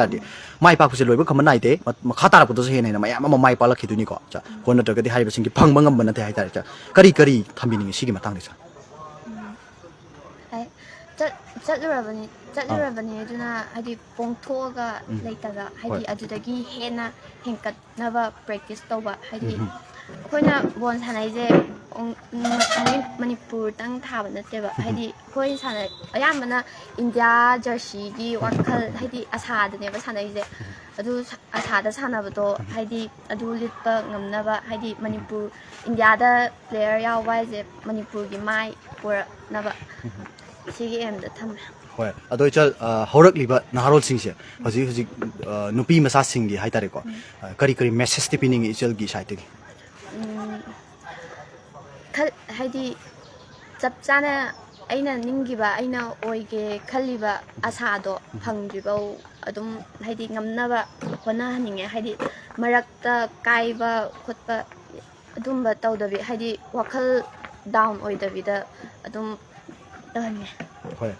ꯇꯥꯔꯗꯤ ꯃꯥꯏ ꯄꯥꯛꯄꯁꯦ ꯂꯣꯏꯕ ꯈꯝꯕ ꯅꯥꯏꯗꯦ ꯃꯈꯥ ꯇꯥꯔꯛꯄꯗꯁꯨ ꯍꯦꯟꯅ ꯍꯦꯟꯅ ꯃꯌꯥꯝ ꯑꯃ ꯃꯥꯏ ꯄꯥꯛꯂꯛꯈꯤꯗꯣꯏꯅꯤꯀꯣ ꯍꯣꯏ ꯅꯠꯇ꯭ꯔꯒꯗꯤ ꯍꯥꯏꯔꯤꯕꯁꯤꯡꯒꯤ ꯐꯪꯕ ꯉꯝꯕ ꯅꯠꯇꯦ ꯍꯥꯏꯇꯥꯔꯦ ꯀꯔꯤ ꯀꯔꯤ ꯊꯝꯕꯤꯅꯤꯡꯉꯤ ꯁꯤꯒꯤ ꯃꯇꯥꯡꯗ ꯆꯠꯂꯨꯔꯕꯅꯤ ꯑꯗꯨꯅ ꯍꯥꯏꯗꯤ ꯄꯣꯡꯊꯣꯛꯑꯒ ꯂꯩꯇꯕ ꯍꯥꯏꯗꯤ ꯑꯗꯨꯗꯒꯤ ꯍꯦꯟꯅ ꯍꯦꯟꯀꯠꯅꯕ ꯄ꯭ꯔꯦꯛꯇꯤꯁ ꯇꯧꯕ ꯍꯥꯏꯗꯤ ꯑꯩꯈꯣꯏꯅ ꯕꯣꯜ ꯁꯥꯟꯅꯩꯁꯦ ꯃꯅꯤꯄꯨꯔꯇꯪ ꯊꯥꯕ ꯅꯠꯇꯦꯕ ꯍꯥꯏꯗꯤ ꯑꯩꯈꯣꯏ ꯑꯌꯥꯝꯕꯅ ꯏꯟꯗꯤꯌꯥ ꯖꯔꯁꯤꯒꯤ ꯋꯥꯈꯜ ꯍꯥꯏꯗꯤ ꯑꯁꯥꯗꯅꯦꯕ ꯁꯥꯟꯅꯩꯁꯦ ꯑꯗꯨ ꯑꯁꯥꯗ ꯁꯥꯟꯅꯕꯗꯣ ꯍꯥꯏꯗꯤ ꯑꯗꯨ ꯂꯤꯠꯄ ꯉꯝꯅꯕ ꯍꯥꯏꯗꯤ ꯃꯅꯤꯄꯨꯔ ꯏꯟꯗꯤꯌꯥꯗ ꯄ꯭ꯂꯦꯌꯔ ꯌꯥꯎꯕ ꯍꯥꯏꯁꯦ ꯃꯅꯤꯄꯨꯔꯒꯤ ꯃꯥꯏ ꯄꯨꯔꯛꯅꯕ ꯁꯤꯒꯤ ꯑꯦꯝꯗ ꯊꯝꯃꯦ ꯍꯣꯏ ꯑꯗꯣ ꯏꯆꯜ ꯍꯧꯔꯛꯂꯤꯕ ꯅꯍꯥꯔꯣꯜꯁꯤꯡꯁꯦ ꯍꯧꯖꯤꯛ ꯅꯨꯄꯤ ꯃꯆꯥꯁꯤꯡꯒꯤ ꯍꯥꯏꯇꯥꯔꯦꯀꯣ ꯀꯔꯤ ꯀꯔꯤ ꯃꯦꯁꯦꯖꯇꯤ ꯄꯤꯅꯤꯡꯉꯤ ꯏꯆꯜꯒꯤ ꯁꯥꯏꯠꯇꯒꯤ ꯍꯥꯏꯗꯤ ꯆꯞ ꯆꯥꯅ ꯑꯩꯅ ꯅꯤꯡꯈꯤꯕ ꯑꯩꯅ ꯑꯣꯏꯒꯦ ꯈꯜꯂꯤꯕ ꯑꯁꯥꯗꯣ ꯐꯪꯗ꯭ꯔꯤꯐꯧ ꯑꯗꯨꯝ ꯍꯥꯏꯗꯤ ꯉꯝꯅꯕ ꯍꯣꯠꯅꯍꯟꯅꯤꯡꯉꯦ ꯍꯥꯏꯗꯤ ꯃꯔꯛꯇ ꯀꯥꯏꯕ ꯈꯣꯠꯄ ꯑꯗꯨꯝꯕ ꯇꯧꯗꯕꯤ ꯍꯥꯏꯗꯤ ꯋꯥꯈꯜ ꯗꯥꯎꯟ ꯑꯣꯏꯗꯕꯤꯗ ꯑꯗꯨꯝ ꯇꯧꯍꯟꯉꯦ ꯍꯣꯏ